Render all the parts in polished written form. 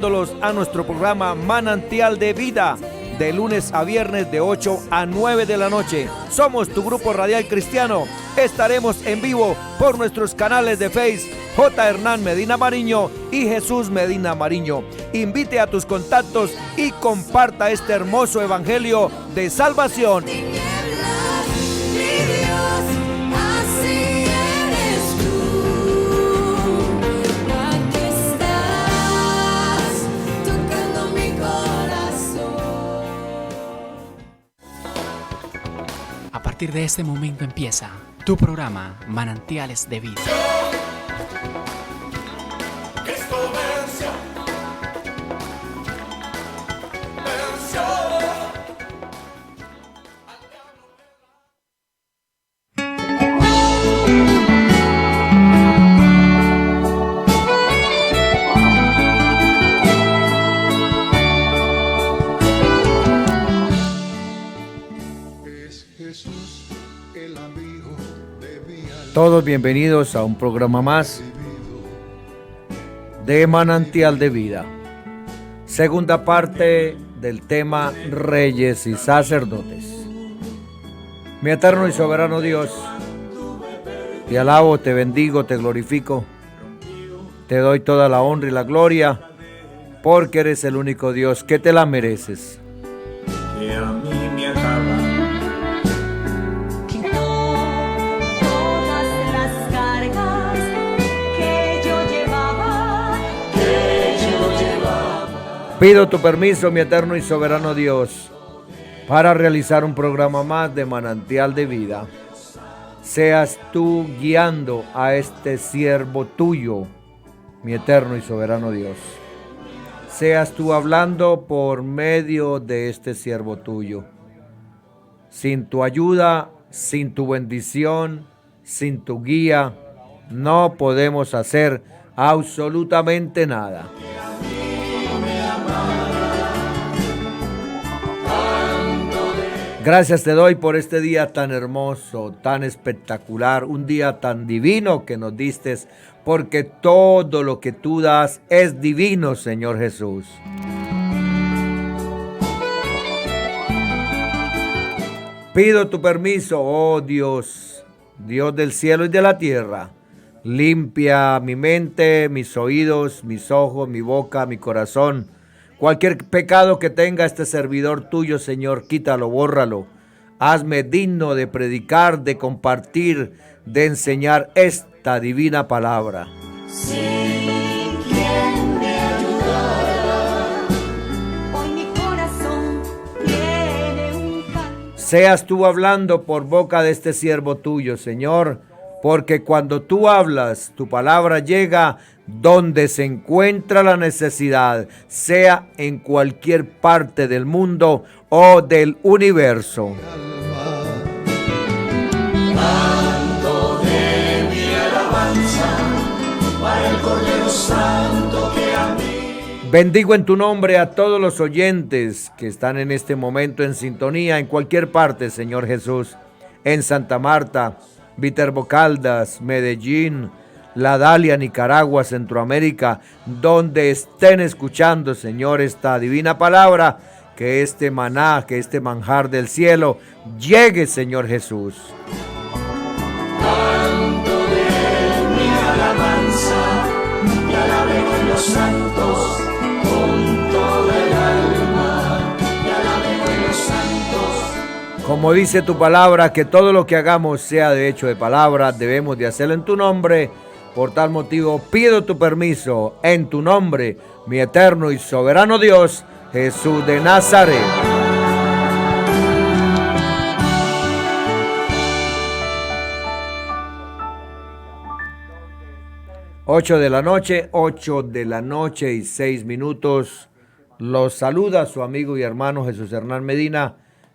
A nuestro programa Manantial de Vida, de lunes a viernes de 8 a 9 de la noche. Somos tu grupo radial cristiano. Estaremos en vivo por nuestros canales de Facebook, J. Hernán Medina Mariño y Jesús Medina Mariño. Invite a tus contactos y comparta este hermoso evangelio de salvación. A partir de este momento empieza tu programa Manantiales de Vida. Todos bienvenidos a un programa más de Manantial de Vida. Segunda parte del tema Reyes y Sacerdotes. Mi eterno y soberano Dios, te alabo, te bendigo, te glorifico. Te doy toda la honra y la gloria, porque eres el único Dios que te la mereces. Que a mí me acaba. Pido tu permiso, mi eterno y soberano Dios, para realizar un programa más de Manantial de Vida. Seas tú guiando a este siervo tuyo, mi eterno y soberano Dios. Seas tú hablando por medio de este siervo tuyo. Sin tu ayuda, sin tu bendición, sin tu guía, no podemos hacer absolutamente nada. Gracias te doy por este día tan hermoso, tan espectacular, un día tan divino que nos diste, porque todo lo que tú das es divino, Señor Jesús. Pido tu permiso, oh Dios, Dios del cielo y de la tierra. Limpia mi mente, mis oídos, mis ojos, mi boca, mi corazón. Cualquier pecado que tenga este servidor tuyo, Señor, quítalo, bórralo. Hazme digno de predicar, de compartir, de enseñar esta divina palabra. Sin quien me ayudara, hoy mi corazón tiene un canto. Seas tú hablando por boca de este siervo tuyo, Señor, porque cuando tú hablas, tu palabra llega donde se encuentra la necesidad, sea en cualquier parte del mundo o del universo. Canto de mi alabanza para el Cordero Santo que a mí. Bendigo en tu nombre a todos los oyentes que están en este momento en sintonía en cualquier parte, Señor Jesús, en Santa Marta, Viterbo Caldas, Medellín, La Dalia, Nicaragua, Centroamérica, donde estén escuchando, Señor, esta divina palabra, que este maná, que este manjar del cielo llegue, Señor Jesús. Canto de mi alabanza y alabemos los santos con toda el alma y alabemos los santos. Como dice tu palabra, que todo lo que hagamos sea de hecho de palabra, debemos de hacerlo en tu nombre. Por tal motivo pido tu permiso en tu nombre, mi eterno y soberano Dios, Jesús de Nazaret. Ocho de la noche y 6 minutos. Los saluda su amigo y hermano Jesús Hernán Medina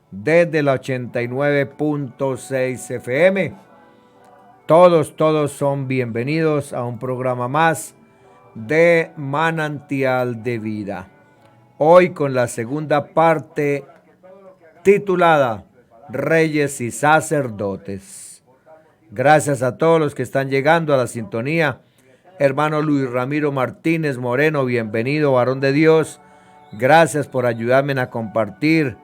desde la 89.6 FM. Todos son bienvenidos a un programa más de Manantial de Vida. Hoy con la segunda parte titulada Reyes y Sacerdotes. Gracias a todos los que están llegando a la sintonía Hermano Luis Ramiro Martínez Moreno, bienvenido, varón de Dios. Gracias por ayudarme a compartir.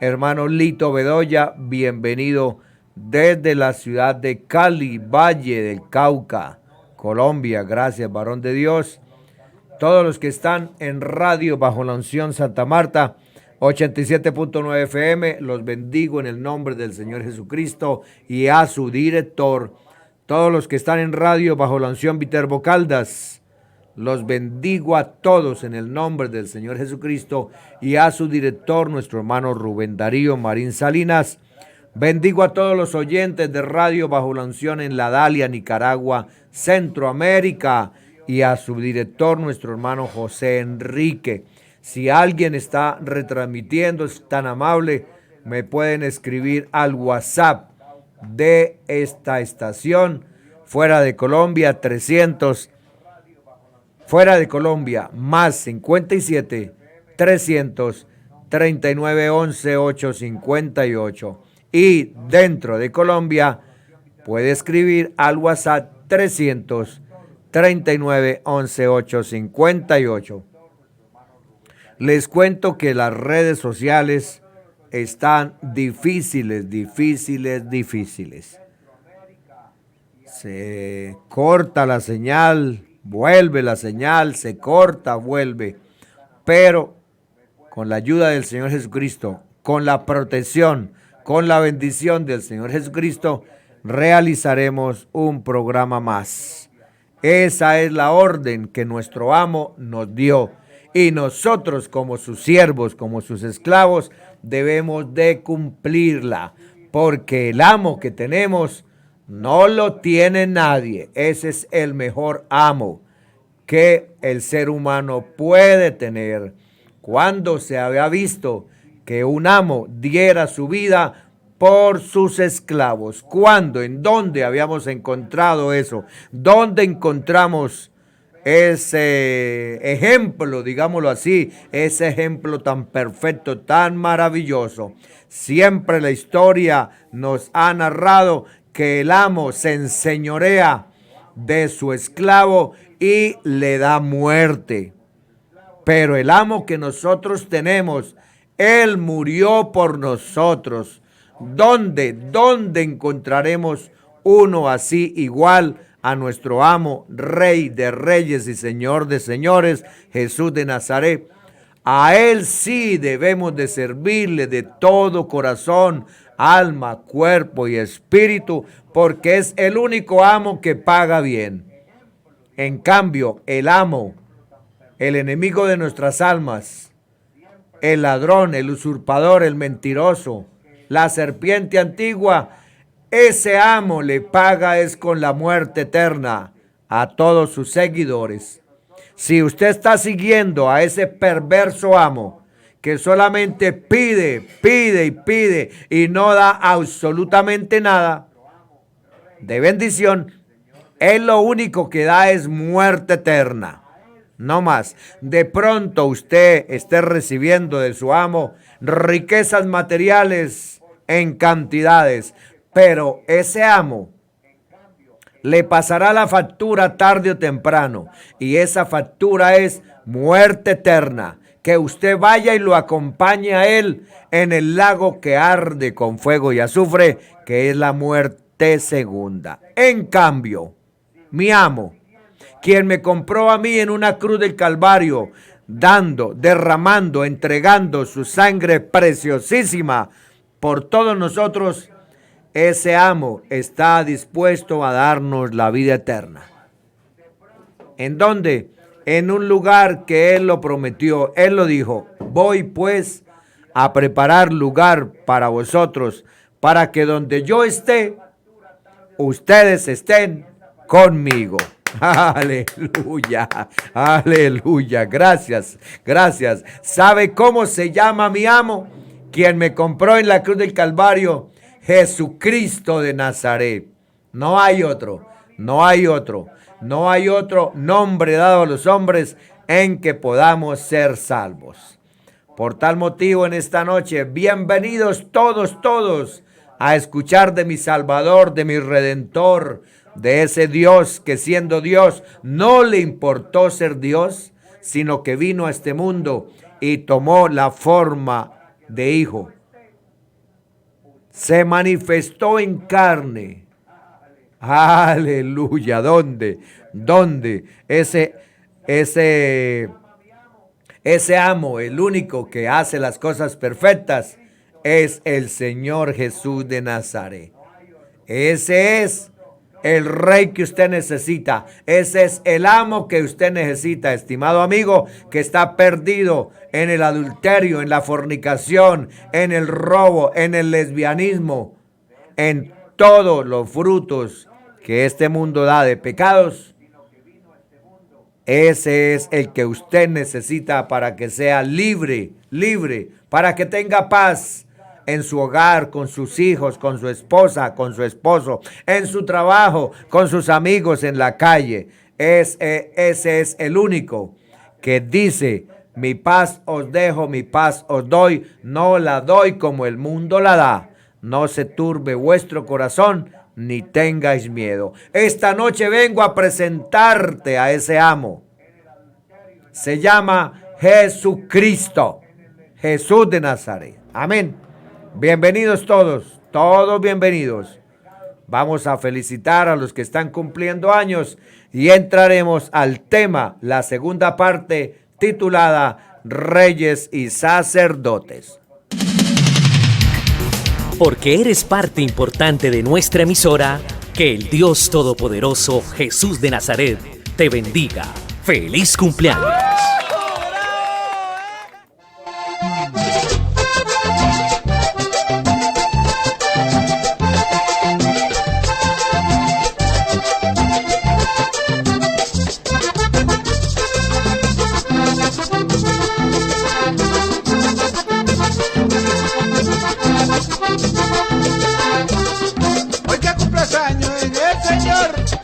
Hermano Lito Bedoya, bienvenido desde la ciudad de Cali, Valle del Cauca, Colombia. Gracias, varón de Dios. Todos los que están en radio bajo la unción Santa Marta, 87.9 FM, los bendigo en el nombre del Señor Jesucristo y a su director. Todos los que están en radio bajo la unción Viterbo Caldas, los bendigo a todos en el nombre del Señor Jesucristo y a su director, nuestro hermano Rubén Darío Marín Salinas. Bendigo a todos los oyentes de radio bajo la unción en La Dalia, Nicaragua, Centroamérica, y a su director, nuestro hermano José Enrique. Si alguien está retransmitiendo, es tan amable, me pueden escribir al WhatsApp de esta estación, fuera de Colombia, 300, fuera de Colombia, más 57 300 39 11 858, y dentro de Colombia puede escribir al WhatsApp 300 39 11 858. Les cuento que las redes sociales están difíciles. Se corta la señal, vuelve la señal, se corta, vuelve. Pero con la ayuda del Señor Jesucristo, con la protección, con la bendición del Señor Jesucristo, realizaremos un programa más. Esa es la orden que nuestro amo nos dio. Y nosotros, como sus siervos, como sus esclavos, debemos de cumplirla. Porque el amo que tenemos no lo tiene nadie. Ese es el mejor amo que el ser humano puede tener. Cuando se había visto que un amo diera su vida por sus esclavos? ¿Cuándo? ¿En dónde habíamos encontrado eso? ¿Dónde encontramos ese ejemplo, digámoslo así, ese ejemplo tan perfecto, tan maravilloso? Siempre la historia nos ha narrado que el amo se enseñorea de su esclavo y le da muerte. Pero el amo que nosotros tenemos, él murió por nosotros. ¿Dónde encontraremos uno así igual a nuestro amo, Rey de Reyes y Señor de Señores, Jesús de Nazaret? A él sí debemos de servirle de todo corazón, alma, cuerpo y espíritu, porque es el único amo que paga bien. En cambio, el amo, el enemigo de nuestras almas, el ladrón, el usurpador, el mentiroso, la serpiente antigua, ese amo le paga es con la muerte eterna a todos sus seguidores. Si usted está siguiendo a ese perverso amo que solamente pide y no da absolutamente nada de bendición, él lo único que da es muerte eterna. No más. De pronto usted esté recibiendo de su amo riquezas materiales en cantidades, pero ese amo le pasará la factura tarde o temprano, y esa factura es muerte eterna, que usted vaya y lo acompañe a él en el lago que arde con fuego y azufre, que es la muerte segunda. En cambio, mi amo, quien me compró a mí en una cruz del Calvario, dando, derramando, entregando su sangre preciosísima por todos nosotros, ese amo está dispuesto a darnos la vida eterna. ¿En dónde? En un lugar que él lo prometió. Él lo dijo: voy pues a preparar lugar para vosotros, para que donde yo esté, ustedes estén conmigo. Aleluya, aleluya, gracias. ¿Sabe cómo se llama mi amo? Quien me compró en la cruz del Calvario, Jesucristo de Nazaret. No hay otro nombre dado a los hombres en que podamos ser salvos. Por tal motivo, en esta noche, bienvenidos todos a escuchar de mi Salvador, de mi Redentor, de ese Dios que siendo Dios no le importó ser Dios, sino que vino a este mundo y tomó la forma de hijo. Se manifestó en carne. Aleluya. ¿Dónde? Ese amo, el único que hace las cosas perfectas, es el Señor Jesús de Nazaret. Ese es el rey que usted necesita. Ese es el amo que usted necesita, estimado amigo, que está perdido en el adulterio, en la fornicación, en el robo, en el lesbianismo, en todos los frutos que este mundo da de pecados. Ese es el que usted necesita para que sea libre, para que tenga paz en su hogar, con sus hijos, con su esposa, con su esposo, en su trabajo, con sus amigos en la calle. Ese es el único que dice: mi paz os dejo, mi paz os doy, no la doy como el mundo la da. No se turbe vuestro corazón, ni tengáis miedo. Esta noche vengo a presentarte a ese amo. Se llama Jesucristo, Jesús de Nazaret. Amén. Bienvenidos todos bienvenidos. Vamos a felicitar a los que están cumpliendo años y entraremos al tema, la segunda parte titulada Reyes y Sacerdotes. Porque eres parte importante de nuestra emisora, que el Dios Todopoderoso Jesús de Nazaret te bendiga. ¡Feliz cumpleaños!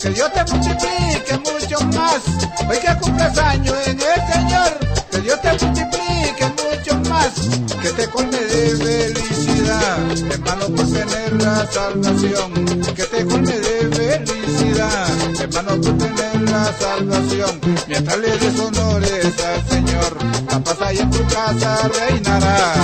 Que Dios te multiplique mucho más. Hoy que cumples años en el Señor, que Dios te multiplique mucho más. Que te colme de felicidad, hermano, por tener la salvación. Que te colme de felicidad, hermano, por tener la salvación. Mientras le des honores al Señor, la paz ahí en tu casa reinará.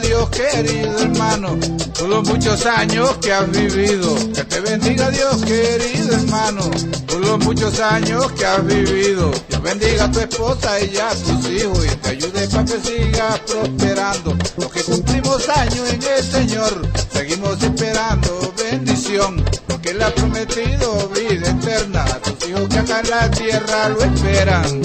Dios querido hermano, por los muchos años que has vivido. Que te bendiga Dios querido hermano, por los muchos años que has vivido. Dios bendiga a tu esposa y a tus hijos y te ayude para que sigas prosperando. Los que cumplimos años en el Señor, seguimos esperando bendición, porque Él ha prometido vida eterna a tus hijos que acá en la tierra lo esperan.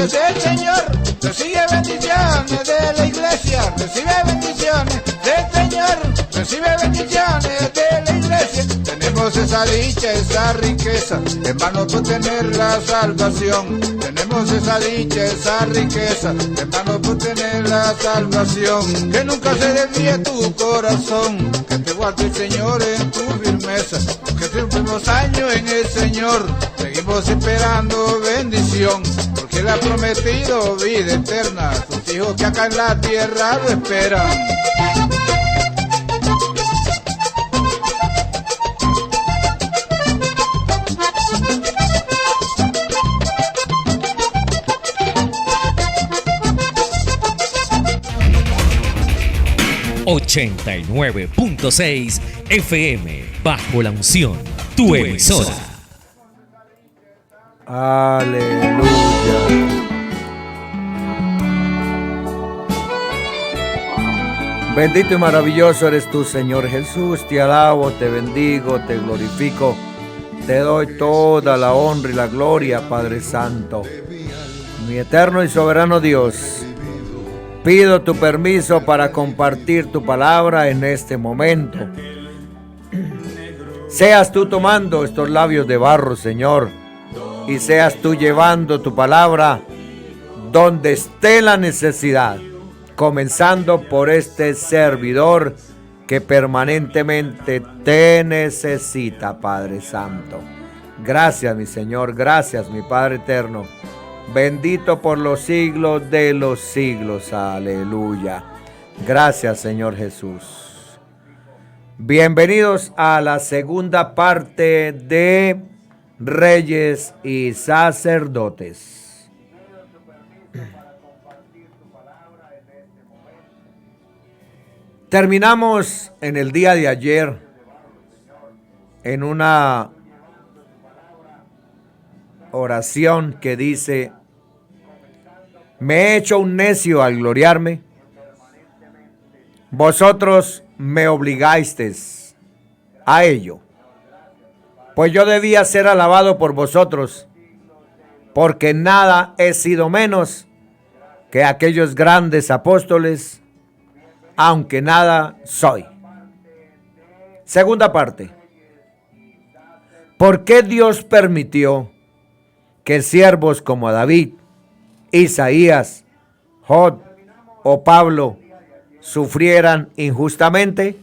Del Señor, recibe bendiciones de la iglesia, recibe bendiciones del Señor, recibe bendiciones de la iglesia. Tenemos esa dicha, esa riqueza, hermano, por tener la salvación. Tenemos esa dicha, esa riqueza, hermano, por tener la salvación. Que nunca se desvíe tu corazón, que te guarde el Señor en tu firmeza. Que cumplimos años en el Señor, seguimos esperando bendición, porque Él ha prometido vida eterna a sus hijos que acá en la tierra lo esperan. 89.6 FM, bajo la unción, tu emisora. Aleluya. Bendito y maravilloso eres tú, Señor Jesús. Te alabo, te bendigo, te glorifico. Te doy toda la honra y la gloria, Padre Santo. Mi eterno y soberano Dios, pido tu permiso para compartir tu palabra en este momento. Seas tú tomando estos labios de barro, Señor, y seas tú llevando tu palabra donde esté la necesidad, comenzando por este servidor que permanentemente te necesita, Padre Santo. Gracias, mi Señor, gracias, mi Padre eterno. Bendito por los siglos de los siglos. Aleluya. Gracias, Señor Jesús. Bienvenidos a la segunda parte de Reyes y Sacerdotes. Terminamos en el día de ayer en una oración que dice: me he hecho un necio al gloriarme, vosotros me obligasteis a ello, pues yo debía ser alabado por vosotros, porque nada he sido menos que aquellos grandes apóstoles, aunque nada soy. Segunda parte. ¿Por qué Dios permitió que siervos como David, Isaías, Job o Pablo sufrieran injustamente?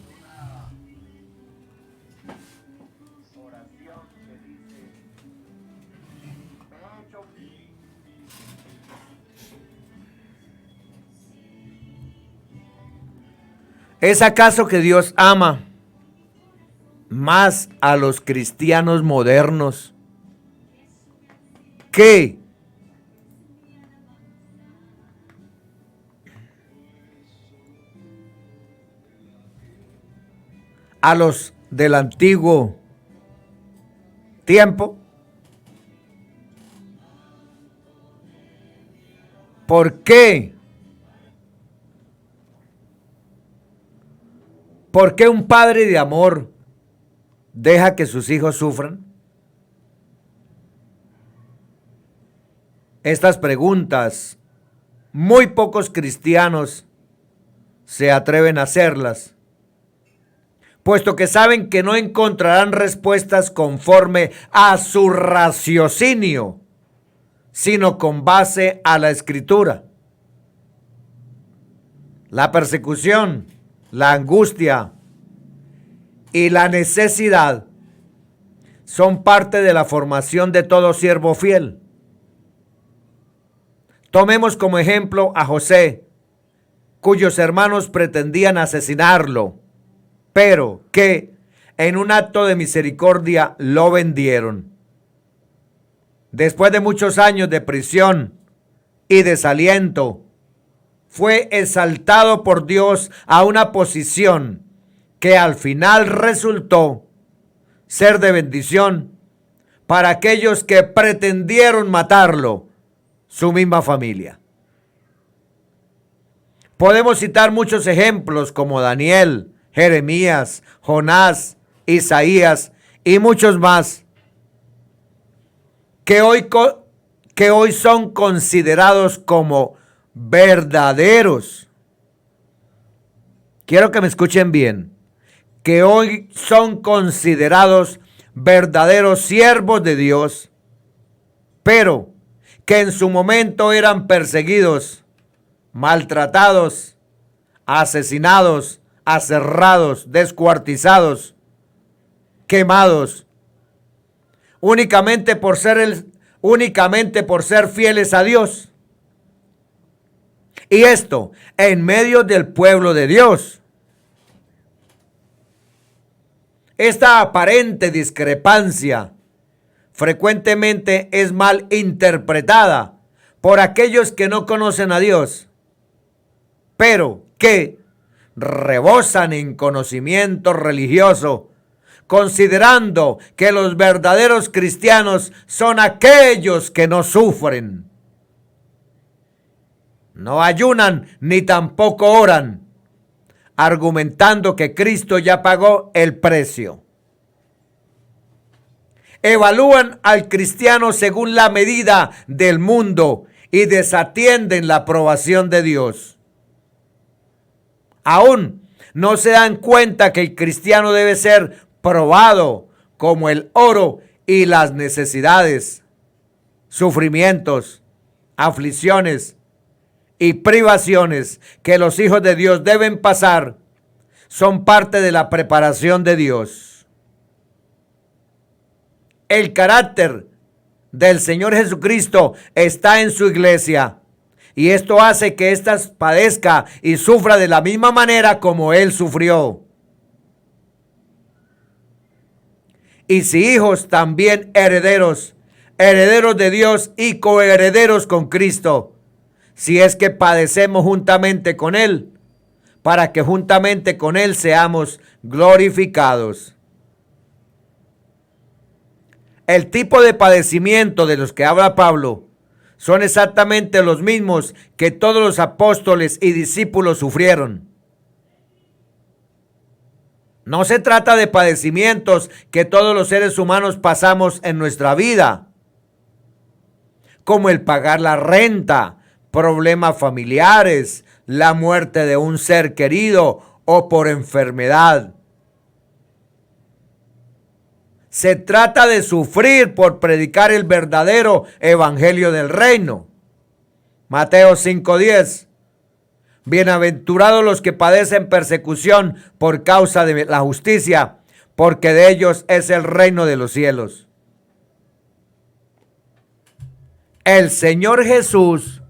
¿Es acaso que Dios ama más a los cristianos modernos que a los del antiguo tiempo? ¿Por qué? ¿Por qué un padre de amor deja que sus hijos sufran? Estas preguntas, muy pocos cristianos se atreven a hacerlas, puesto que saben que no encontrarán respuestas conforme a su raciocinio, sino con base a la Escritura. La persecución, la angustia y la necesidad son parte de la formación de todo siervo fiel. Tomemos como ejemplo a José, cuyos hermanos pretendían asesinarlo, pero que en un acto de misericordia lo vendieron. Después de muchos años de prisión y desaliento, fue exaltado por Dios a una posición que al final resultó ser de bendición para aquellos que pretendieron matarlo, su misma familia. Podemos citar muchos ejemplos como Daniel, Jeremías, Jonás, Isaías y muchos más que hoy son considerados como verdaderos. Quiero que me escuchen bien, que hoy son considerados verdaderos siervos de Dios, pero que en su momento eran perseguidos, maltratados, asesinados, aserrados, descuartizados, quemados, únicamente por ser fieles a Dios. Y esto en medio del pueblo de Dios. Esta aparente discrepancia frecuentemente es mal interpretada por aquellos que no conocen a Dios, pero que rebosan en conocimiento religioso, considerando que los verdaderos cristianos son aquellos que no sufren, no ayunan ni tampoco oran, argumentando que Cristo ya pagó el precio. Evalúan al cristiano según la medida del mundo y desatienden la aprobación de Dios. Aún no se dan cuenta que el cristiano debe ser probado como el oro y las necesidades, sufrimientos, aflicciones y privaciones que los hijos de Dios deben pasar son parte de la preparación de Dios. El carácter del Señor Jesucristo está en su iglesia y esto hace que ésta padezca y sufra de la misma manera como Él sufrió. Y si hijos, también herederos, herederos de Dios y coherederos con Cristo, si es que padecemos juntamente con Él, para que juntamente con Él seamos glorificados. El tipo de padecimiento de los que habla Pablo son exactamente los mismos que todos los apóstoles y discípulos sufrieron. No se trata de padecimientos que todos los seres humanos pasamos en nuestra vida, como el pagar la renta, problemas familiares, la muerte de un ser querido o por enfermedad. Se trata de sufrir por predicar el verdadero evangelio del reino. Mateo 5:10. Bienaventurados los que padecen persecución por causa de la justicia, porque de ellos es el reino de los cielos. El Señor Jesús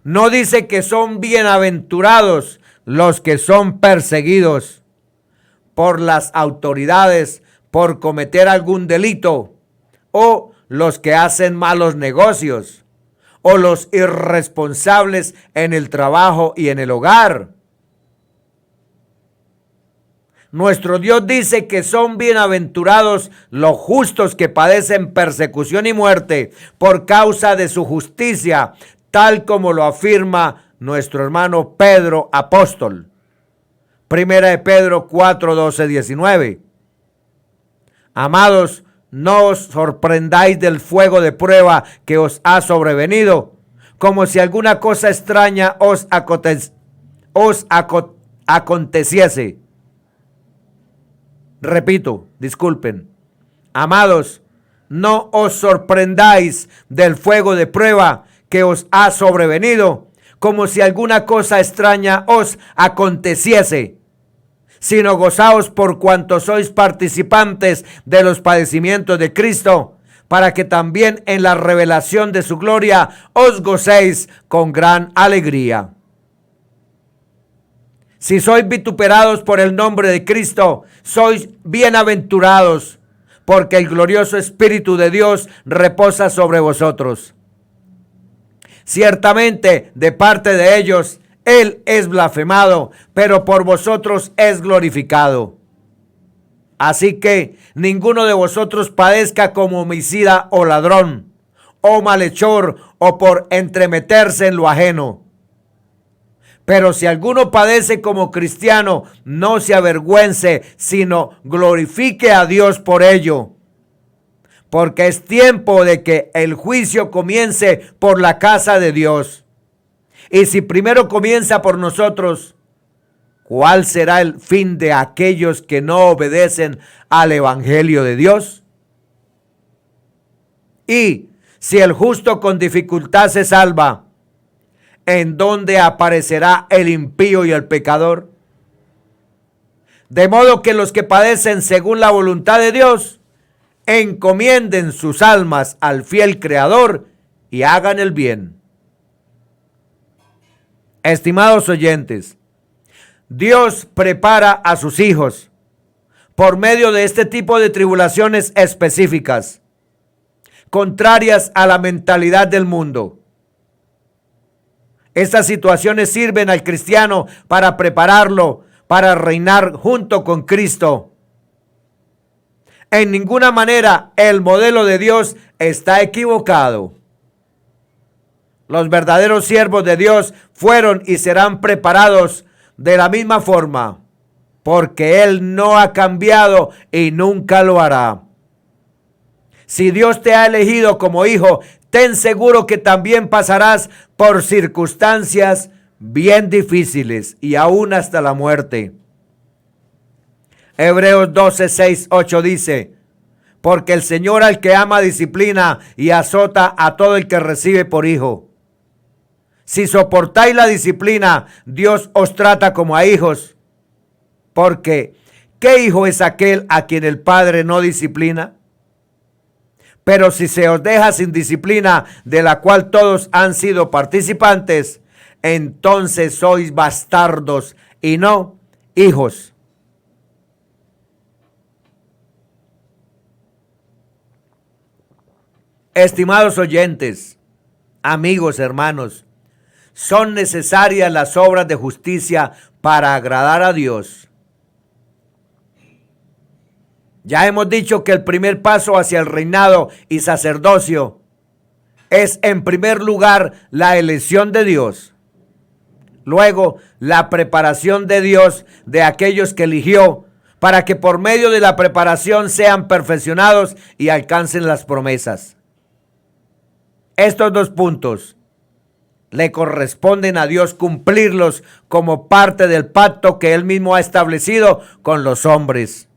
no dice que son bienaventurados los que son perseguidos por las autoridades por cometer algún delito, o los que hacen malos negocios, o los irresponsables en el trabajo y en el hogar. Nuestro Dios dice que son bienaventurados los justos que padecen persecución y muerte por causa de su justicia, tal como lo afirma nuestro hermano Pedro, apóstol. Primera de Pedro 4, 12, 19. Amados, no os sorprendáis del fuego de prueba que os ha sobrevenido, como si alguna cosa extraña os aconteciese. Repito, disculpen. Amados, no os sorprendáis del fuego de prueba que os ha sobrevenido, como si alguna cosa extraña os aconteciese, sino gozaos por cuanto sois participantes de los padecimientos de Cristo, para que también en la revelación de su gloria os gocéis con gran alegría. Si sois vituperados por el nombre de Cristo, sois bienaventurados, porque el glorioso Espíritu de Dios reposa sobre vosotros. Ciertamente, de parte de ellos, Él es blasfemado, pero por vosotros es glorificado. Así que ninguno de vosotros padezca como homicida o ladrón, o malhechor, o por entremeterse en lo ajeno. Pero si alguno padece como cristiano, no se avergüence, sino glorifique a Dios por ello. Porque es tiempo de que el juicio comience por la casa de Dios. Y si primero comienza por nosotros, ¿cuál será el fin de aquellos que no obedecen al evangelio de Dios? Y si el justo con dificultad se salva, ¿en dónde aparecerá el impío y el pecador? De modo que los que padecen según la voluntad de Dios, encomienden sus almas al fiel Creador y hagan el bien. Estimados oyentes, Dios prepara a sus hijos por medio de este tipo de tribulaciones específicas, contrarias a la mentalidad del mundo. Estas situaciones sirven al cristiano para prepararlo para reinar junto con Cristo. En ninguna manera el modelo de Dios está equivocado. Los verdaderos siervos de Dios fueron y serán preparados de la misma forma, porque Él no ha cambiado y nunca lo hará. Si Dios te ha elegido como hijo, ten seguro que también pasarás por circunstancias bien difíciles y aún hasta la muerte. Hebreos 12, 6, 8 dice: porque el Señor al que ama disciplina y azota a todo el que recibe por hijo. Si soportáis la disciplina, Dios os trata como a hijos. Porque, ¿qué hijo es aquel a quien el Padre no disciplina? Pero si se os deja sin disciplina, de la cual todos han sido participantes, entonces sois bastardos y no hijos. Estimados oyentes, amigos, hermanos, son necesarias las obras de justicia para agradar a Dios. Ya hemos dicho que el primer paso hacia el reinado y sacerdocio es, en primer lugar, la elección de Dios. Luego, la preparación de Dios de aquellos que eligió para que por medio de la preparación sean perfeccionados y alcancen las promesas. Estos dos puntos le corresponden a Dios cumplirlos como parte del pacto que Él mismo ha establecido con los hombres.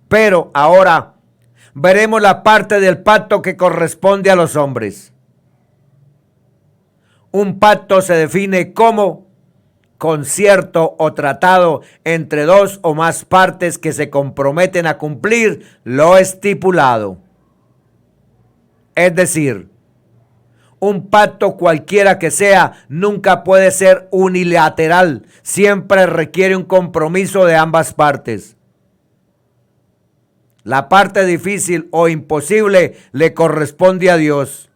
Pero ahora veremos la parte del pacto que corresponde a los hombres. Un pacto se define como concierto o tratado entre dos o más partes que se comprometen a cumplir lo estipulado. Es decir, un pacto cualquiera que sea nunca puede ser unilateral, siempre requiere un compromiso de ambas partes. La parte difícil o imposible le corresponde a Dios,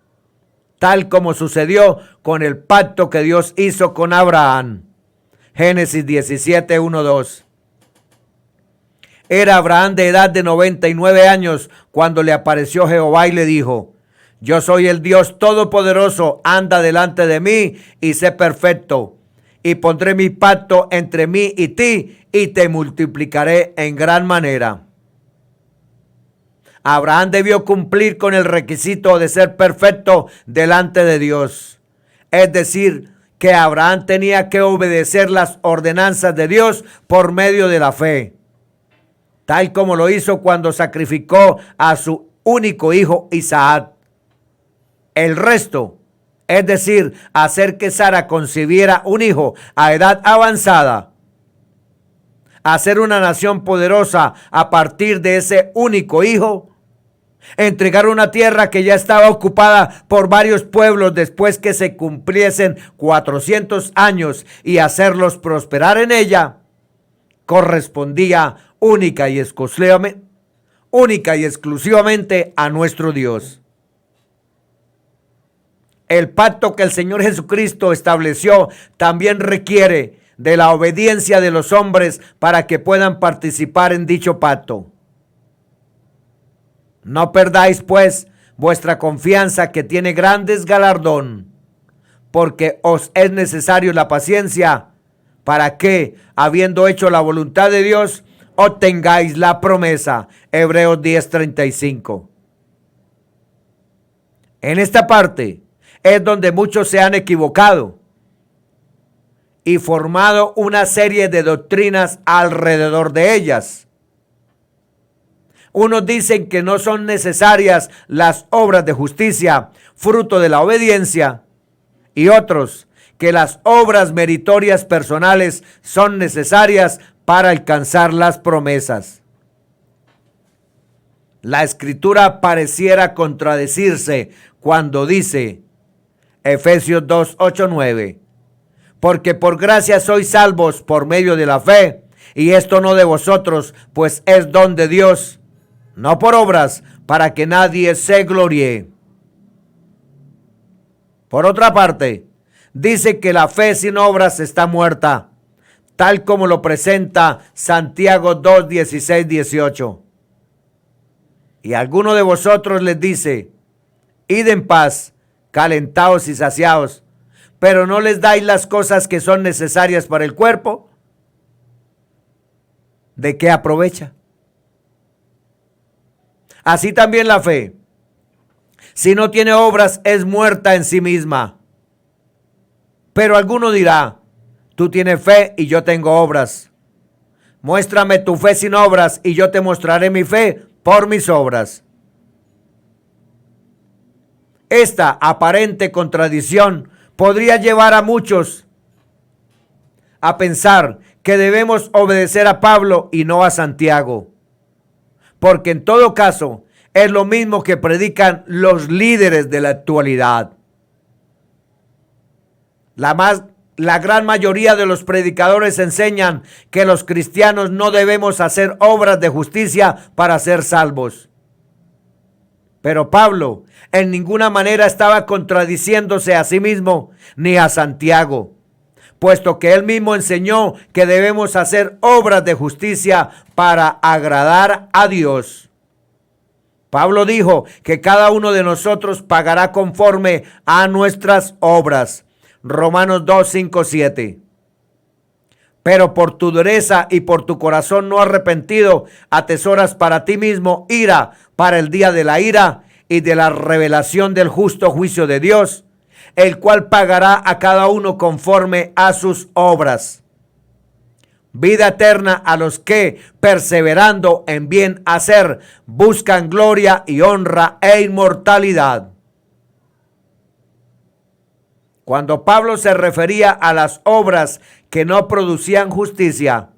tal como sucedió con el pacto que Dios hizo con Abraham. Génesis 17, 1, 2. Era Abraham de edad de 99 años cuando le apareció Jehová y le dijo: yo soy el Dios Todopoderoso, anda delante de mí y sé perfecto, y pondré mi pacto entre mí y ti, y te multiplicaré en gran manera. Abraham debió cumplir con el requisito de ser perfecto delante de Dios. Es decir, que Abraham tenía que obedecer las ordenanzas de Dios por medio de la fe, tal como lo hizo cuando sacrificó a su único hijo Isaac. El resto, es decir, hacer que Sara concibiera un hijo a edad avanzada, hacer una nación poderosa a partir de ese único hijo, entregar una tierra que ya estaba ocupada por varios pueblos después que se cumpliesen 400 años y hacerlos prosperar en ella, correspondía única y exclusivamente a nuestro Dios. El pacto que el Señor Jesucristo estableció también requiere de la obediencia de los hombres para que puedan participar en dicho pacto. No perdáis, pues, vuestra confianza, que tiene grandes galardón, porque os es necesario la paciencia para que, habiendo hecho la voluntad de Dios, obtengáis la promesa. Hebreos 10:35. En esta parte es donde muchos se han equivocado y formado una serie de doctrinas alrededor de ellas. Unos dicen que no son necesarias las obras de justicia, fruto de la obediencia, y otros que las obras meritorias personales son necesarias para alcanzar las promesas. La Escritura pareciera contradecirse cuando dice, Efesios 2, 8, 9, porque por gracia sois salvos por medio de la fe, y esto no de vosotros, pues es don de Dios, no por obras, para que nadie se gloríe. Por otra parte, dice que la fe sin obras está muerta, tal como lo presenta Santiago 2, 16, 18. Y alguno de vosotros les dice, id en paz, calentaos y saciaos, pero no les dais las cosas que son necesarias para el cuerpo. ¿De qué aprovecha? Así también la fe, si no tiene obras, es muerta en sí misma. Pero alguno dirá, tú tienes fe y yo tengo obras. Muéstrame tu fe sin obras y yo te mostraré mi fe por mis obras. Esta aparente contradicción podría llevar a muchos a pensar que debemos obedecer a Pablo y no a Santiago, porque en todo caso es lo mismo que predican los líderes de la actualidad. La gran mayoría de los predicadores enseñan que los cristianos no debemos hacer obras de justicia para ser salvos. Pero Pablo en ninguna manera estaba contradiciéndose a sí mismo ni a Santiago, puesto que él mismo enseñó que debemos hacer obras de justicia para agradar a Dios. Pablo dijo que cada uno de nosotros pagará conforme a nuestras obras. Romanos 2, 5, 7. Pero por tu dureza y por tu corazón no arrepentido, atesoras para ti mismo ira para el día de la ira y de la revelación del justo juicio de Dios, el cual pagará a cada uno conforme a sus obras. Vida eterna a los que, perseverando en bien hacer, buscan gloria y honra e inmortalidad. Cuando Pablo se refería a las obras que no producían justicia,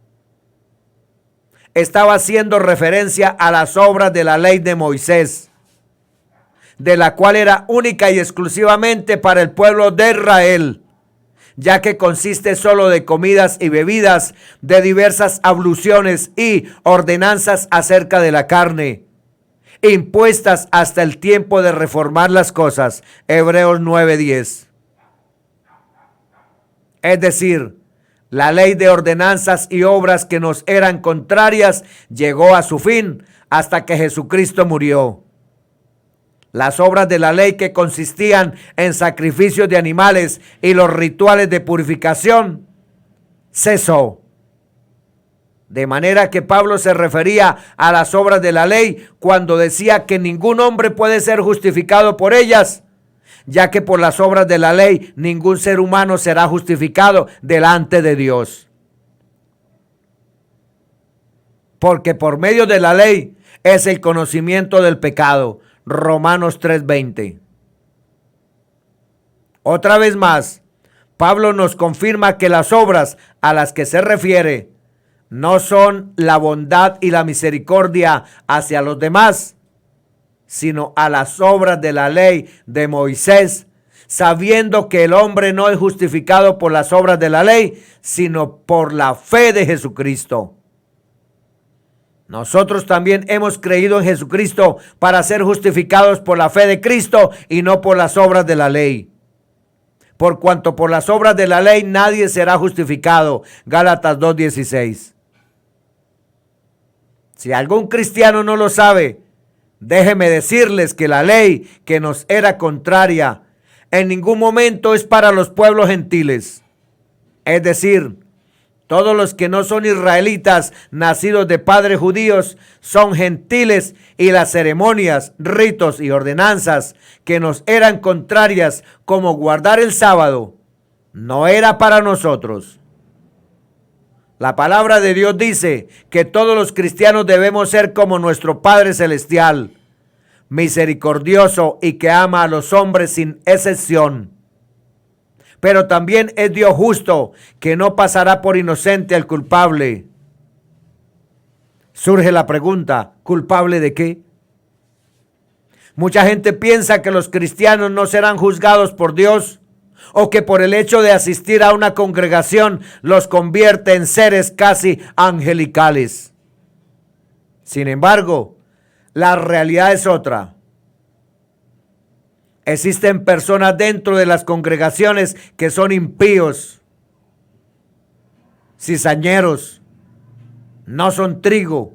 estaba haciendo referencia a las obras de la ley de Moisés, de la cual era única y exclusivamente para el pueblo de Israel, ya que consiste solo de comidas y bebidas, de diversas abluciones y ordenanzas acerca de la carne, impuestas hasta el tiempo de reformar las cosas. Hebreos 9:10. Es decir, la ley de ordenanzas y obras que nos eran contrarias llegó a su fin hasta que Jesucristo murió. Las obras de la ley que consistían en sacrificios de animales y los rituales de purificación cesó. De manera que Pablo se refería a las obras de la ley cuando decía que ningún hombre puede ser justificado por ellas, ya que por las obras de la ley ningún ser humano será justificado delante de Dios. Porque por medio de la ley es el conocimiento del pecado. Romanos 3:20. Otra vez más, Pablo nos confirma que las obras a las que se refiere no son la bondad y la misericordia hacia los demás, sino a las obras de la ley de Moisés, sabiendo que el hombre no es justificado por las obras de la ley, sino por la fe de Jesucristo. Nosotros también hemos creído en Jesucristo para ser justificados por la fe de Cristo y no por las obras de la ley. Por cuanto por las obras de la ley nadie será justificado. Gálatas 2:16. Si algún cristiano no lo sabe, déjeme decirles que la ley que nos era contraria en ningún momento es para los pueblos gentiles. Es decir, todos los que no son israelitas, nacidos de padres judíos, son gentiles, y las ceremonias, ritos y ordenanzas que nos eran contrarias, como guardar el sábado, no era para nosotros. La palabra de Dios dice que todos los cristianos debemos ser como nuestro Padre Celestial, misericordioso y que ama a los hombres sin excepción. Pero también es Dios justo, que no pasará por inocente al culpable. Surge la pregunta, ¿culpable de qué? Mucha gente piensa que los cristianos no serán juzgados por Dios, o que por el hecho de asistir a una congregación los convierte en seres casi angelicales. Sin embargo, la realidad es otra. Existen personas dentro de las congregaciones que son impíos, cizañeros, no son trigo,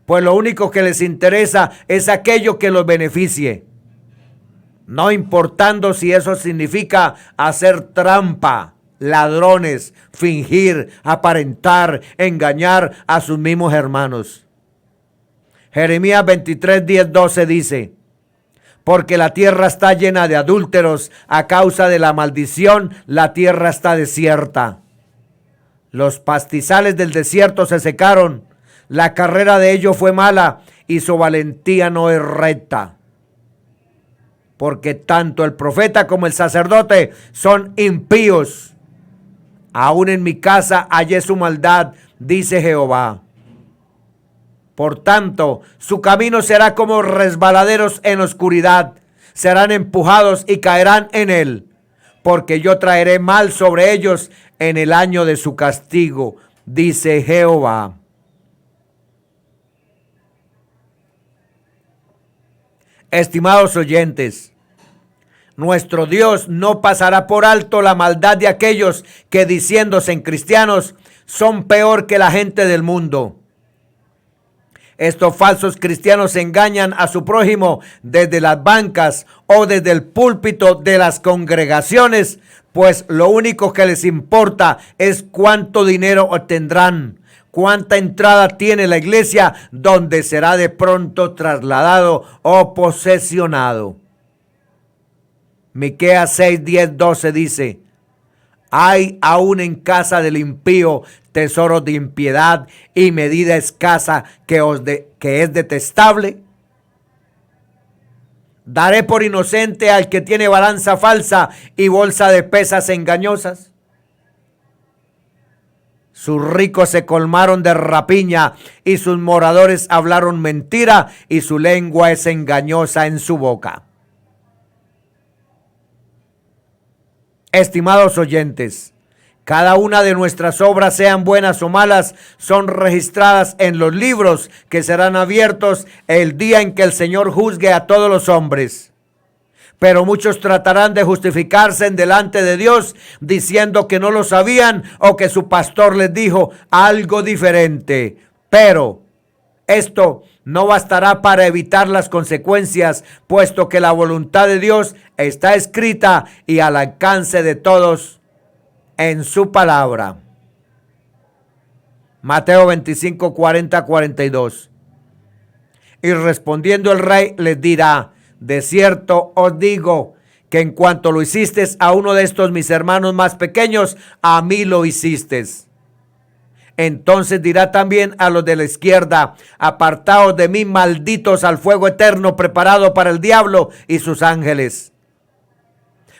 pues lo único que les interesa es aquello que los beneficie, no importando si eso significa hacer trampa, ladrones, fingir, aparentar, engañar a sus mismos hermanos. Jeremías 23, 10, 12 dice: porque la tierra está llena de adúlteros, a causa de la maldición la tierra está desierta. Los pastizales del desierto se secaron, la carrera de ellos fue mala y su valentía no es recta. Porque tanto el profeta como el sacerdote son impíos. Aún en mi casa hallé su maldad, dice Jehová. Por tanto, su camino será como resbaladeros en oscuridad. Serán empujados y caerán en él. Porque yo traeré mal sobre ellos en el año de su castigo, dice Jehová. Estimados oyentes, nuestro Dios no pasará por alto la maldad de aquellos que, diciéndose cristianos, son peor que la gente del mundo. Estos falsos cristianos engañan a su prójimo desde las bancas o desde el púlpito de las congregaciones, pues lo único que les importa es cuánto dinero obtendrán, cuánta entrada tiene la iglesia donde será de pronto trasladado o posesionado. Miqueas 6, 10, 12 dice: hay aún en casa del impío tesoros de impiedad y medida escasa que es detestable. Daré por inocente al que tiene balanza falsa y bolsa de pesas engañosas. Sus ricos se colmaron de rapiña y sus moradores hablaron mentira y su lengua es engañosa en su boca. Estimados oyentes, cada una de nuestras obras, sean buenas o malas, son registradas en los libros que serán abiertos el día en que el Señor juzgue a todos los hombres. Pero muchos tratarán de justificarse en delante de Dios diciendo que no lo sabían o que su pastor les dijo algo diferente. Pero esto no bastará para evitar las consecuencias, puesto que la voluntad de Dios está escrita y al alcance de todos en su palabra. Mateo 25, 40, 42. Y respondiendo el rey les dirá: de cierto os digo que en cuanto lo hiciste a uno de estos mis hermanos más pequeños, a mí lo hiciste. Entonces dirá también a los de la izquierda: apartaos de mí, malditos, al fuego eterno preparado para el diablo y sus ángeles.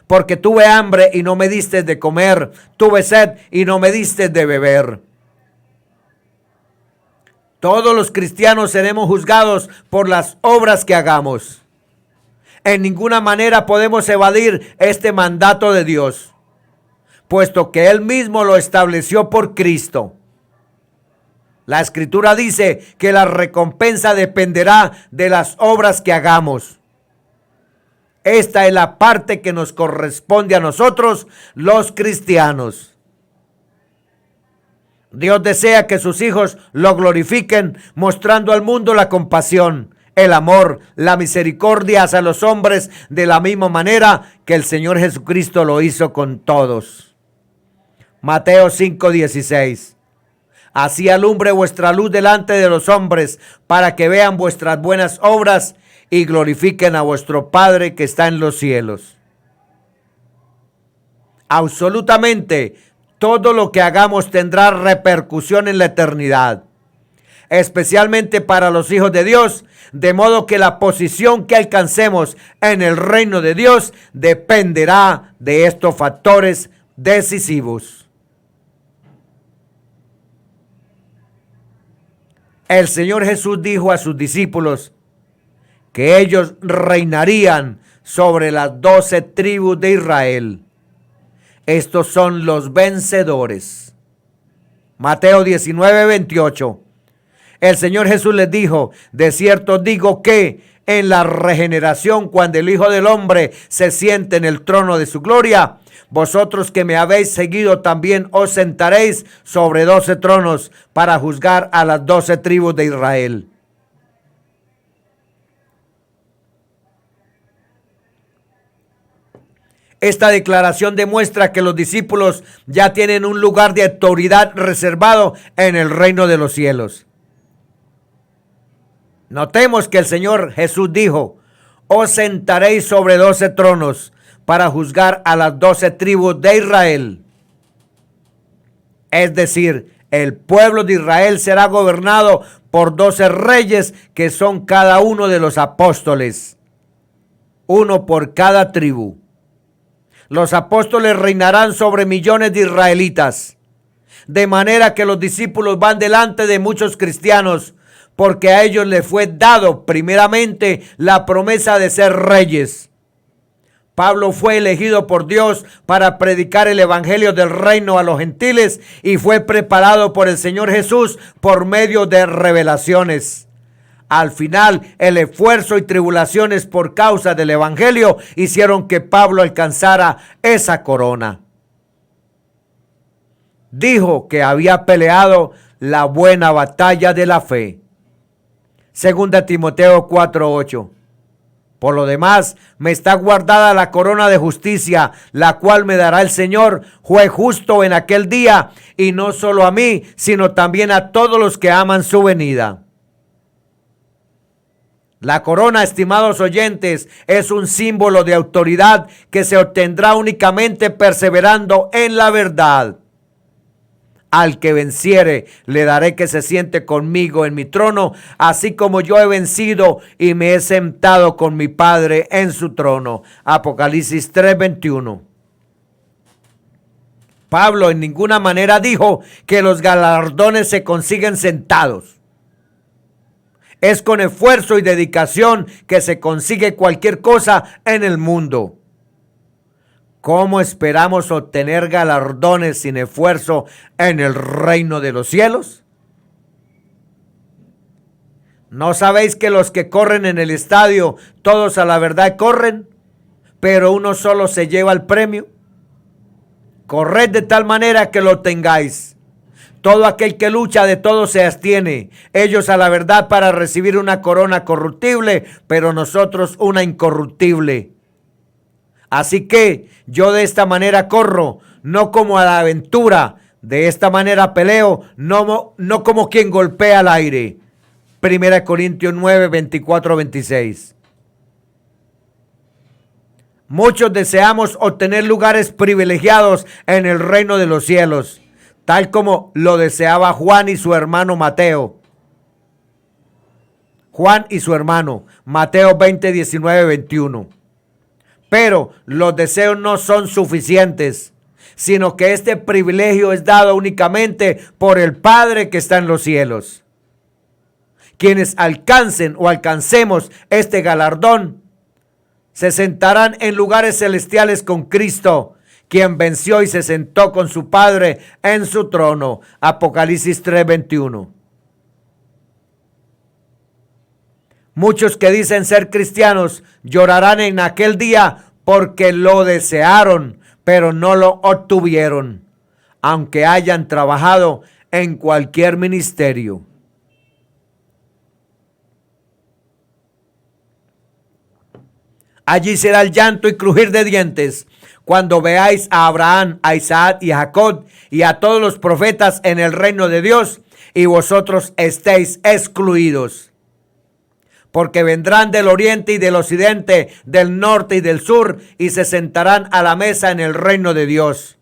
Porque tuve hambre y no me diste de comer, tuve sed y no me diste de beber. Todos los cristianos seremos juzgados por las obras que hagamos. En ninguna manera podemos evadir este mandato de Dios, puesto que Él mismo lo estableció por Cristo. La Escritura dice que la recompensa dependerá de las obras que hagamos. Esta es la parte que nos corresponde a nosotros, los cristianos. Dios desea que sus hijos lo glorifiquen, mostrando al mundo la compasión, el amor, la misericordia hacia los hombres, de la misma manera que el Señor Jesucristo lo hizo con todos. Mateo 5:16. Así alumbre vuestra luz delante de los hombres, para que vean vuestras buenas obras y glorifiquen a vuestro Padre que está en los cielos. Absolutamente todo lo que hagamos tendrá repercusión en la eternidad, especialmente para los hijos de Dios, de modo que la posición que alcancemos en el reino de Dios dependerá de estos factores decisivos. El Señor Jesús dijo a sus discípulos que ellos reinarían sobre las 12 tribus de Israel. Estos son los vencedores. Mateo 19, 28. El Señor Jesús les dijo: de cierto digo que en la regeneración, cuando el Hijo del Hombre se siente en el trono de su gloria. Vosotros que me habéis seguido también os sentaréis sobre 12 tronos para juzgar a las 12 tribus de Israel. Esta declaración demuestra que los discípulos ya tienen un lugar de autoridad reservado en el reino de los cielos. Notemos que el Señor Jesús dijo: os sentaréis sobre 12 tronos para juzgar a las 12 tribus de Israel. Es decir, el pueblo de Israel será gobernado por 12 reyes que son cada uno de los apóstoles, uno por cada tribu. Los apóstoles reinarán sobre millones de israelitas, de manera que los discípulos van delante de muchos cristianos, porque a ellos les fue dado primeramente la promesa de ser reyes. Pablo fue elegido por Dios para predicar el evangelio del reino a los gentiles y fue preparado por el Señor Jesús por medio de revelaciones. Al final, el esfuerzo y tribulaciones por causa del evangelio hicieron que Pablo alcanzara esa corona. Dijo que había peleado la buena batalla de la fe. 2 Timoteo 4:8. Por lo demás, me está guardada la corona de justicia, la cual me dará el Señor, juez justo, en aquel día, y no solo a mí, sino también a todos los que aman su venida. La corona, estimados oyentes, es un símbolo de autoridad que se obtendrá únicamente perseverando en la verdad. Al que venciere, le daré que se siente conmigo en mi trono, así como yo he vencido y me he sentado con mi Padre en su trono. Apocalipsis 3:21. Pablo en ninguna manera dijo que los galardones se consiguen sentados. Es con esfuerzo y dedicación que se consigue cualquier cosa en el mundo. ¿Cómo esperamos obtener galardones sin esfuerzo en el reino de los cielos? ¿No sabéis que los que corren en el estadio, todos a la verdad corren, pero uno solo se lleva el premio? Corred de tal manera que lo tengáis. Todo aquel que lucha de todo se abstiene. Ellos a la verdad para recibir una corona corruptible, pero nosotros una incorruptible. Así que yo de esta manera corro, no como a la aventura. De esta manera peleo, no como quien golpea al aire. 1 Corintios 9, 24, 26. Muchos deseamos obtener lugares privilegiados en el reino de los cielos, tal como lo deseaba Juan y su hermano Mateo. Juan y su hermano, Mateo 20, 19, 21. Pero los deseos no son suficientes, sino que este privilegio es dado únicamente por el Padre que está en los cielos. Quienes alcancen o alcancemos este galardón, se sentarán en lugares celestiales con Cristo, quien venció y se sentó con su Padre en su trono. Apocalipsis 3:21. Muchos que dicen ser cristianos llorarán en aquel día porque lo desearon, pero no lo obtuvieron, aunque hayan trabajado en cualquier ministerio. Allí será el llanto y crujir de dientes cuando veáis a Abraham, a Isaac y a Jacob y a todos los profetas en el reino de Dios, y vosotros estéis excluidos. Porque vendrán del oriente y del occidente, del norte y del sur, y se sentarán a la mesa en el reino de Dios.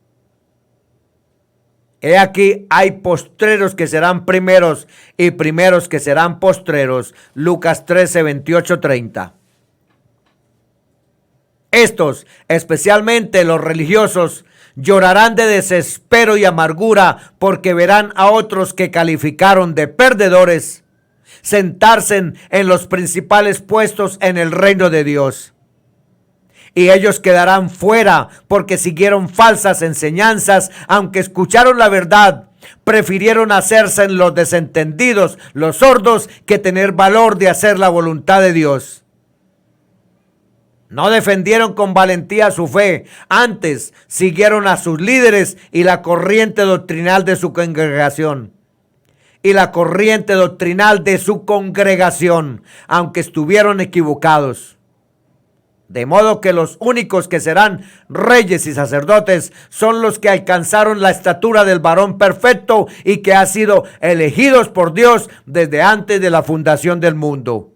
He aquí, hay postreros que serán primeros y primeros que serán postreros. Lucas 13, 28, 30. Estos, especialmente los religiosos, llorarán de desespero y amargura porque verán a otros que calificaron de perdedores sentarse en los principales puestos en el reino de Dios. Y ellos quedarán fuera porque siguieron falsas enseñanzas, aunque escucharon la verdad. Prefirieron hacerse en los desentendidos, los sordos, que tener valor de hacer la voluntad de Dios. No defendieron con valentía su fe, antes siguieron a sus líderes y la corriente doctrinal de su congregación. Aunque estuvieron equivocados. De modo que los únicos que serán reyes y sacerdotes son los que alcanzaron la estatura del varón perfecto y que han sido elegidos por Dios desde antes de la fundación del mundo.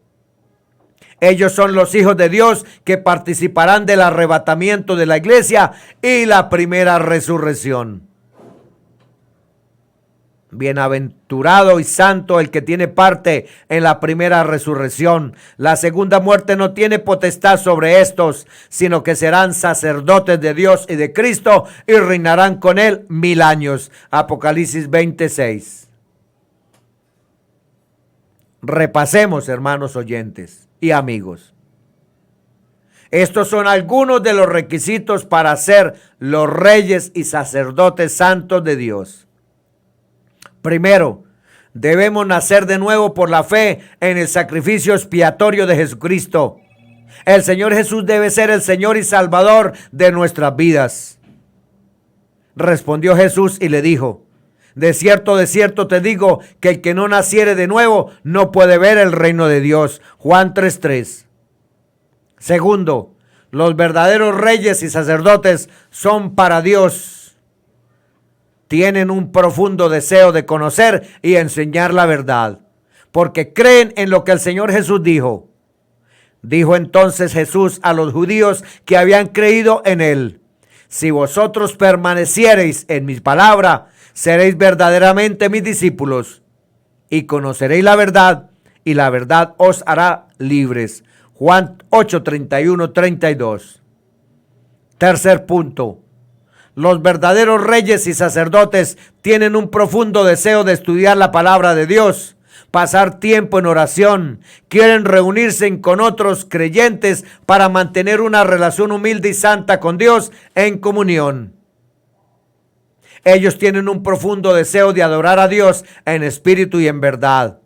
Ellos son los hijos de Dios que participarán del arrebatamiento de la iglesia y la primera resurrección. Bienaventurado y santo el que tiene parte en la primera resurrección. La segunda muerte no tiene potestad sobre estos, sino que serán sacerdotes de Dios y de Cristo y reinarán con él 1000 años. Apocalipsis 26. Repasemos, hermanos oyentes y amigos. Estos son algunos de los requisitos para ser los reyes y sacerdotes santos de Dios. Primero, debemos nacer de nuevo por la fe en el sacrificio expiatorio de Jesucristo. El Señor Jesús debe ser el Señor y Salvador de nuestras vidas. Respondió Jesús y le dijo: de cierto te digo que el que no naciere de nuevo no puede ver el reino de Dios. Juan 3:3. Segundo, los verdaderos reyes y sacerdotes son para Dios. Tienen un profundo deseo de conocer y enseñar la verdad, porque creen en lo que el Señor Jesús dijo. Dijo entonces Jesús a los judíos que habían creído en él: si vosotros permaneciereis en mi palabra, seréis verdaderamente mis discípulos, y conoceréis la verdad, y la verdad os hará libres. Juan 8:31-32. Tercer punto. Los verdaderos reyes y sacerdotes tienen un profundo deseo de estudiar la palabra de Dios, pasar tiempo en oración, quieren reunirse con otros creyentes para mantener una relación humilde y santa con Dios en comunión. Ellos tienen un profundo deseo de adorar a Dios en espíritu y en verdad.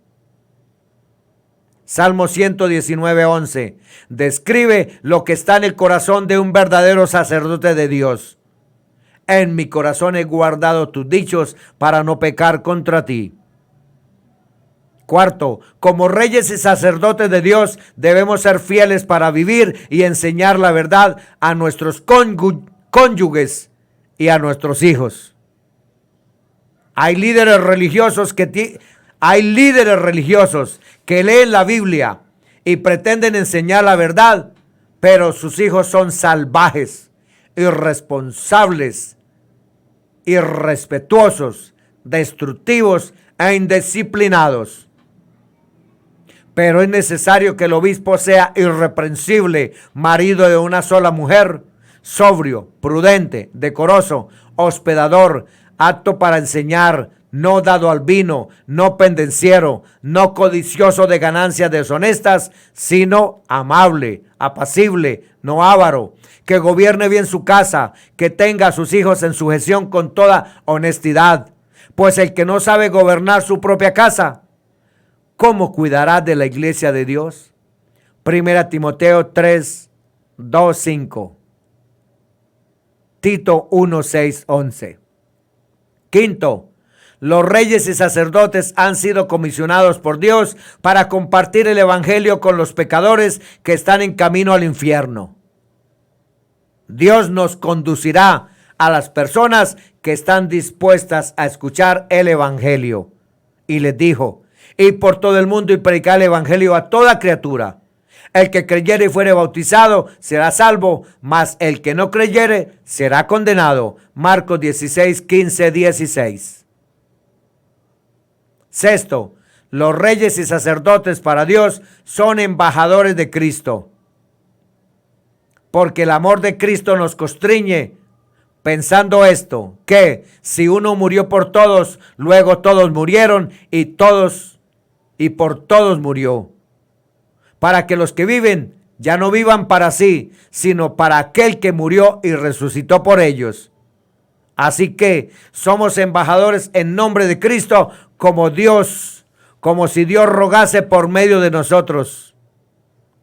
Salmo 119:11 describe lo que está en el corazón de un verdadero sacerdote de Dios. En mi corazón he guardado tus dichos para no pecar contra ti. Cuarto, como reyes y sacerdotes de Dios debemos ser fieles para vivir y enseñar la verdad a nuestros cónyuges y a nuestros hijos. Hay líderes religiosos que leen la Biblia y pretenden enseñar la verdad, pero sus hijos son salvajes, irresponsables, irrespetuosos, destructivos e indisciplinados. Pero es necesario que el obispo sea irreprensible, marido de una sola mujer, sobrio, prudente, decoroso, hospedador, apto para enseñar, no dado al vino, no pendenciero, no codicioso de ganancias deshonestas, sino amable, apacible, no avaro, que gobierne bien su casa, que tenga a sus hijos en sujeción con toda honestidad. Pues el que no sabe gobernar su propia casa, ¿cómo cuidará de la iglesia de Dios? 1 Timoteo 3:2-5. Tito 1:6-11. Quinto, los reyes y sacerdotes han sido comisionados por Dios para compartir el evangelio con los pecadores que están en camino al infierno. Dios nos conducirá a las personas que están dispuestas a escuchar el evangelio. Y les dijo: id por todo el mundo y predicad el evangelio a toda criatura. El que creyere y fuere bautizado será salvo, mas el que no creyere será condenado. Marcos 16:15-16. Sexto, los reyes y sacerdotes para Dios son embajadores de Cristo. Porque el amor de Cristo nos constriñe, pensando esto, que si uno murió por todos, luego todos murieron y por todos murió. Para que los que viven ya no vivan para sí, sino para aquel que murió y resucitó por ellos. Así que somos embajadores en nombre de Cristo, como si Dios rogase por medio de nosotros.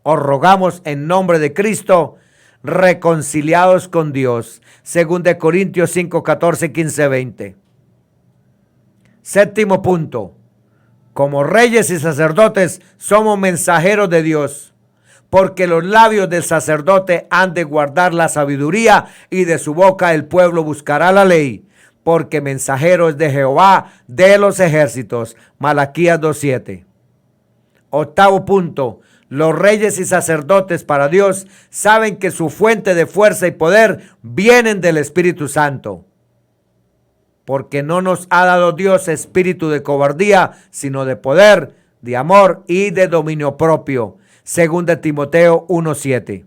Os rogamos en nombre de Cristo, reconciliados con Dios. 2 Corintios 5, 14, 15, 20. Séptimo punto. Como reyes y sacerdotes somos mensajeros de Dios, porque los labios del sacerdote han de guardar la sabiduría y de su boca el pueblo buscará la ley, porque mensajero es de Jehová de los ejércitos. Malaquías 2:7. Octavo punto. Los reyes y sacerdotes para Dios saben que su fuente de fuerza y poder vienen del Espíritu Santo, porque no nos ha dado Dios espíritu de cobardía, sino de poder, de amor y de dominio propio. 2 Timoteo 1:7.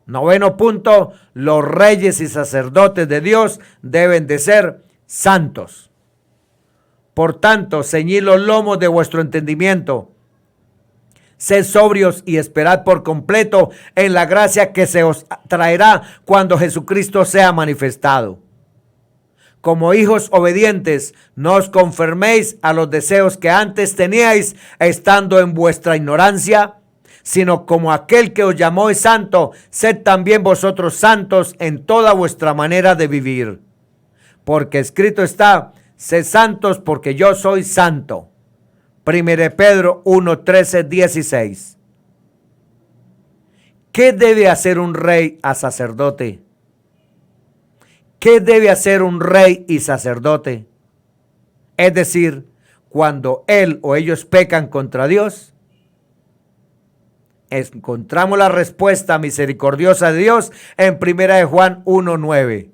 Noveno punto. Los reyes y sacerdotes de Dios deben de ser santos. Por tanto, ceñid los lomos de vuestro entendimiento. Sed sobrios y esperad por completo en la gracia que se os traerá cuando Jesucristo sea manifestado. Como hijos obedientes, no os conforméis a los deseos que antes teníais estando en vuestra ignorancia, sino como aquel que os llamó es santo, sed también vosotros santos en toda vuestra manera de vivir. Porque escrito está, sed santos porque yo soy santo. 1 Pedro 1, 13, 16. ¿Qué debe hacer un rey a sacerdote? ¿Qué debe hacer un rey y sacerdote? Es decir, cuando él o ellos pecan contra Dios. Encontramos la respuesta misericordiosa de Dios en 1 Juan 1, 9.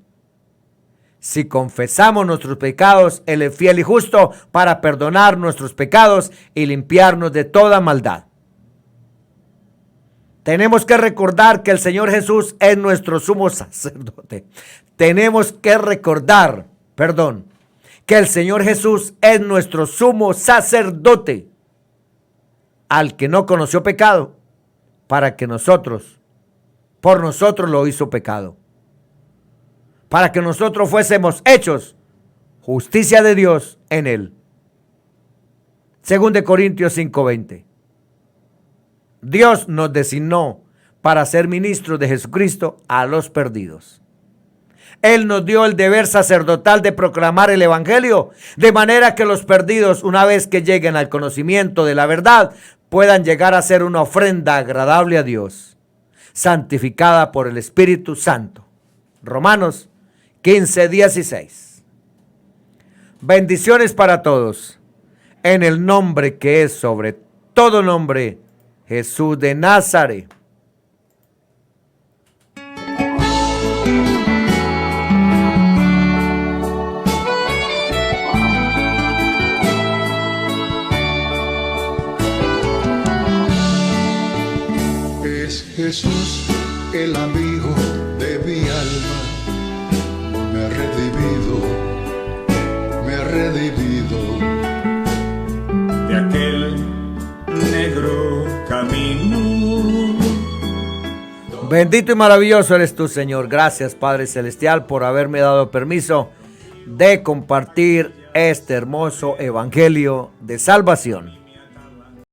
Si confesamos nuestros pecados, Él es fiel y justo para perdonar nuestros pecados y limpiarnos de toda maldad. Tenemos que recordar que el Señor Jesús es nuestro sumo sacerdote. Tenemos que recordar, que el Señor Jesús es nuestro sumo sacerdote, al que no conoció pecado, para que por nosotros lo hizo pecado, para que nosotros fuésemos hechos justicia de Dios en él. 2 Corintios 5:20. Dios nos designó para ser ministros de Jesucristo a los perdidos. Él nos dio el deber sacerdotal de proclamar el evangelio, de manera que los perdidos, una vez que lleguen al conocimiento de la verdad, puedan llegar a ser una ofrenda agradable a Dios, santificada por el Espíritu Santo. Romanos 15:16. Bendiciones para todos, en el nombre que es sobre todo nombre, Jesús de Nazaret. Es Jesús el amigo de mi alma, me ha redimido de aquel negro camino. Bendito y maravilloso eres tú, Señor. Gracias, Padre Celestial, por haberme dado permiso de compartir este hermoso evangelio de salvación.